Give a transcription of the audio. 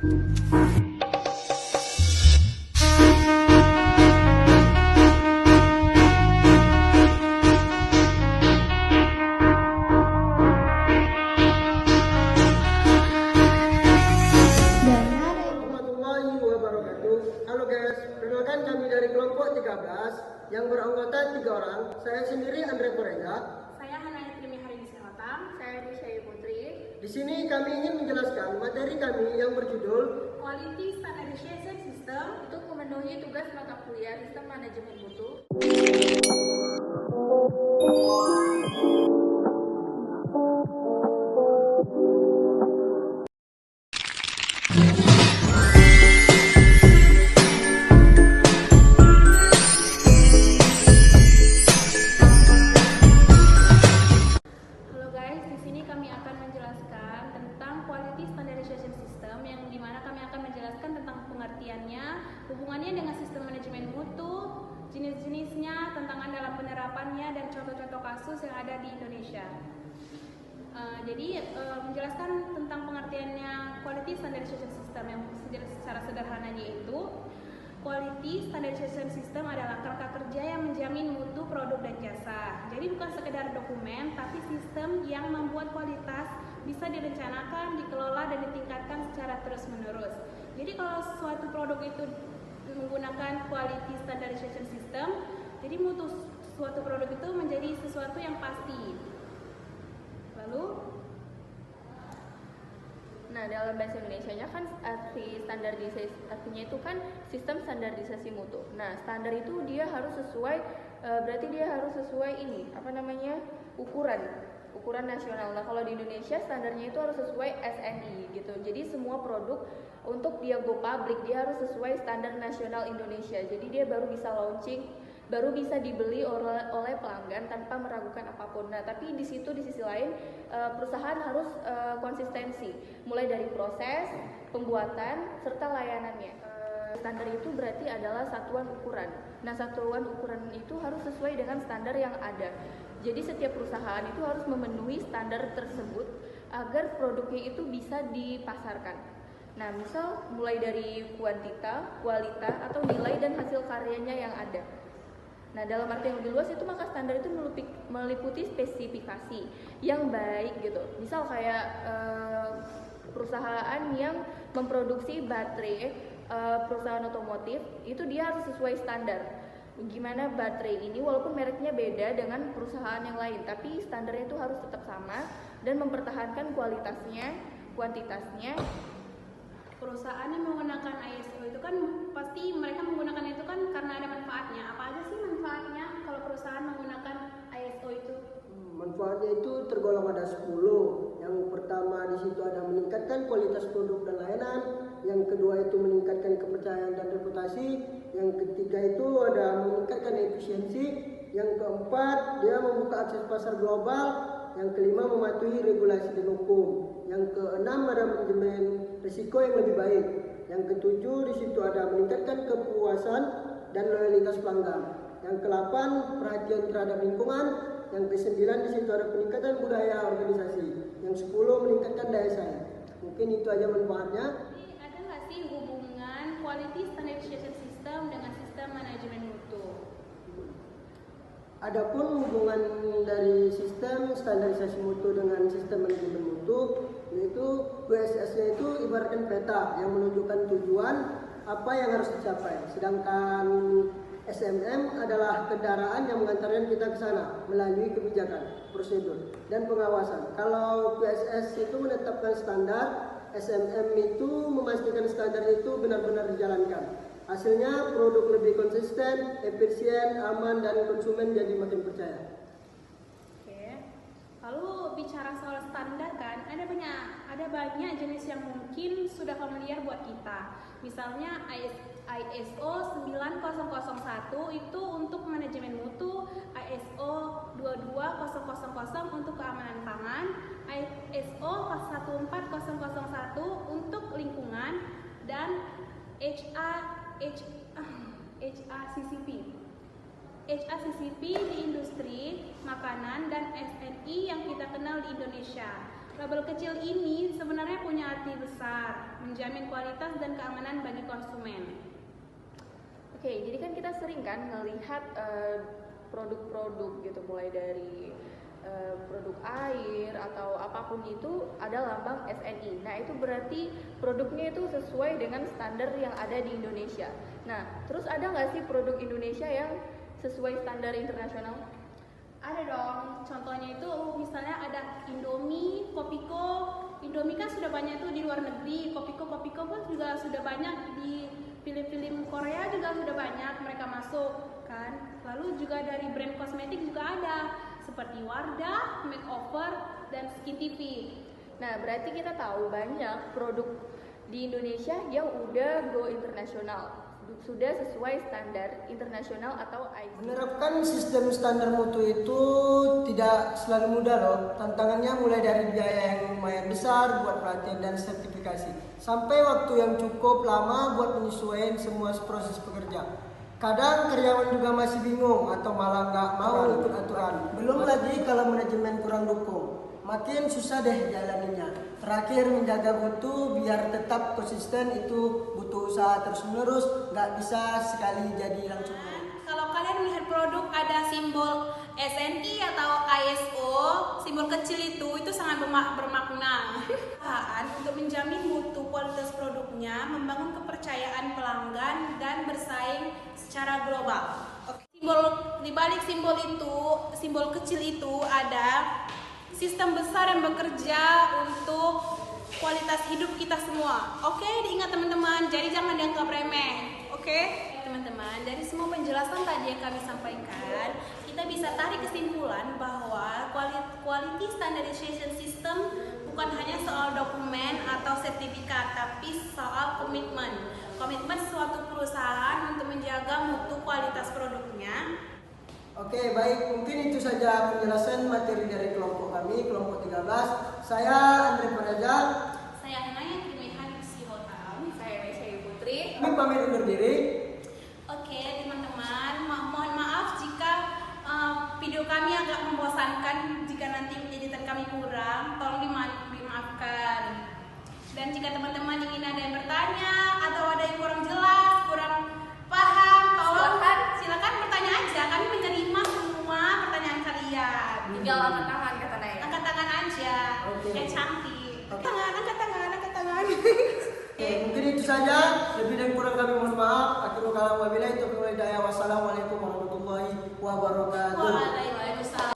Warahmatullahi wabarakatuh. Halo guys, perkenalkan kami dari kelompok 13 yang beranggota 3 orang. Saya sendiri Andre Porega. Saya Hanaya Trimi Harini Senotam. Saya Nisha Putri. Di sini kami ingin menjelaskan materi kami yang berjudul Quality Standardization System untuk memenuhi tugas mata kuliah Sistem Manajemen Mutu. Halo guys, di sini kami akan menjelaskan tentang Quality Standardization System yang dimana kami akan menjelaskan tentang pengertiannya, hubungannya dengan sistem manajemen mutu, jenis-jenisnya, tantangan dalam penerapannya, dan contoh-contoh kasus yang ada di Indonesia. Menjelaskan tentang pengertiannya Quality Standardization System yang secara sederhananya itu, Quality Standardization System adalah kerangka kerja yang menjamin mutu produk dan jasa. Jadi bukan sekedar dokumen, tapi sistem yang membuat kualitas bisa direncanakan, dikelola, dan ditingkatkan secara terus-menerus. Jadi kalau suatu produk itu menggunakan Quality Standardization System, jadi mutu suatu produk itu menjadi sesuatu yang pasti. Lalu, nah, dalam bahasa Indonesianya kan artinya itu kan sistem standarisasi mutu. Nah, standar itu dia harus sesuai, berarti dia harus sesuai ukuran nasional. Nah, kalau di Indonesia standarnya itu harus sesuai SNI gitu. Jadi semua produk untuk dia go public dia harus sesuai standar nasional Indonesia. Jadi dia baru bisa launching, baru bisa dibeli oleh pelanggan tanpa meragukan apapun. Nah, tapi di sisi lain perusahaan harus konsistensi, mulai dari proses, pembuatan, serta layanannya. Standar itu berarti adalah satuan ukuran. Nah, satuan ukuran itu harus sesuai dengan standar yang ada. Jadi setiap perusahaan itu harus memenuhi standar tersebut agar produknya itu bisa dipasarkan. Nah, misal mulai dari kuantita, kualitas, atau nilai dan hasil karyanya yang ada. Nah, dalam arti yang lebih luas itu maka standar itu meliputi spesifikasi yang baik gitu. Misal kayak perusahaan yang memproduksi baterai, perusahaan otomotif itu dia harus sesuai standar. Gimana baterai ini walaupun mereknya beda dengan perusahaan yang lain, tapi standarnya itu harus tetap sama dan mempertahankan kualitasnya, kuantitasnya. perusahaan yang menggunakan ISO itu kan pasti mereka menggunakan itu kan karena ada manfaatnya. Apa aja sih manfaatnya kalau perusahaan menggunakan ISO itu? manfaatnya itu tergolong ada 10. Yang pertama di situ ada meningkatkan kualitas produk dan layanan. Yang kedua itu meningkatkan kepercayaan dan reputasi. Yang ketiga itu ada meningkatkan efisiensi. Yang keempat dia membuka akses pasar global. Yang kelima mematuhi regulasi dan hukum. Yang keenam ada manajemen risiko yang lebih baik. Yang ketujuh di situ ada meningkatkan kepuasan dan loyalitas pelanggan. Yang ke-8 perhatian terhadap lingkungan. Yang ke-9 di situ ada peningkatan budaya organisasi. Yang 10 meningkatkan daya saing. Mungkin itu aja manfaatnya. Jadi ada nggak sih hubungan Quality Standardization System dengan sistem manajemen mutu? Adapun hubungan dari sistem standarisasi mutu dengan sistem manajemen mutu, yaitu QSS-nya itu ibaratkan peta yang menunjukkan tujuan apa yang harus dicapai. Sedangkan SMM adalah kendaraan yang mengantarkan kita ke sana melalui kebijakan, prosedur, dan pengawasan. Kalau QSS itu menetapkan standar, SMM itu memastikan standar itu benar-benar dijalankan. Hasilnya produk lebih konsisten, efisien, aman, dan konsumen jadi makin percaya. Oke. Lalu bicara soal standar kan, ada banyak jenis yang mungkin sudah familiar buat kita. Misalnya ISO 9001 itu untuk manajemen mutu, ISO 22000 untuk keamanan pangan, ISO 14001 untuk lingkungan, dan HACCP di industri makanan, dan SNI yang kita kenal di Indonesia. Label kecil ini sebenarnya punya arti besar, menjamin kualitas dan keamanan bagi konsumen. Oke, jadi kan kita sering kan ngelihat produk-produk gitu, mulai dari produk air atau apapun itu ada lambang SNI. Nah, itu berarti produknya itu sesuai dengan standar yang ada di Indonesia. Nah, terus ada nggak sih produk Indonesia yang sesuai standar internasional? Ada dong, contohnya itu misalnya ada Indomie, Kopiko. Indomie kan sudah banyak tuh di luar negeri, Kopiko pun juga sudah banyak di film-film Korea juga sudah banyak mereka masuk kan. Lalu juga dari brand kosmetik juga ada seperti Wardah, Makeover, dan Skin TV. Nah, berarti kita tahu banyak produk di Indonesia yang udah go internasional, sudah sesuai standar internasional atau ISO. Menerapkan sistem standar mutu itu tidak selalu mudah loh. Tantangannya mulai dari biaya yang lumayan besar buat pelatihan dan sertifikasi, sampai waktu yang cukup lama buat menyesuaikan semua proses pekerja. Kadang karyawan juga masih bingung atau malah nggak mau ikut aturan. Belum lagi kalau manajemen kurang dukung, makin susah deh jalaninya. Terakhir, menjaga mutu biar tetap konsisten itu butuh usaha terus menerus, nggak bisa sekali jadi langsung. Kalau kalian melihat produk ada simbol SNI atau ISO, simbol kecil itu sangat bermakna. Untuk menjamin mutu kualitas produknya, membangun kepercayaan pelanggan dan bersaing secara global. Di balik simbol kecil itu ada sistem besar yang bekerja untuk kualitas hidup kita semua. Oke, diingat teman-teman, jadi jangan dianggap remeh. Oke, teman-teman, dari semua penjelasan tadi yang kami sampaikan, kita bisa tarik kesimpulan bahwa quality standardization system bukan hanya soal dokumen atau sertifikat, tapi soal komitmen suatu perusahaan untuk menjaga mutu kualitas produknya. Oke, baik, mungkin itu saja penjelasan materi dari kelompok kami, kelompok 13. Saya Andre Paraja. Saya Hanaya Trimihan Sihotam. Saya Mesya Putri. Kami pamit undur diri. Oke, teman-teman, mohon maaf jika video kami agak membosankan, jika nanti editan kami kurang, tolong dimaafkan. Dan jika teman-teman ingin ada yang bertanya atau ada yang kurang jelas, kurang paham, tolong silakan bertanya aja. Kami menerima semua pertanyaan kalian. Tinggal angkat tangan, kata Naya. Angkat tangan aja, yang cantik. Angkat tangan. Oke, mungkin itu saja. Lebih dan kurang kami mohon maaf. Akhirul kalam wabillahi taufiq wal hidayah. Wassalamualaikum warahmatullahi wabarakatuh. Waalaikumsalam.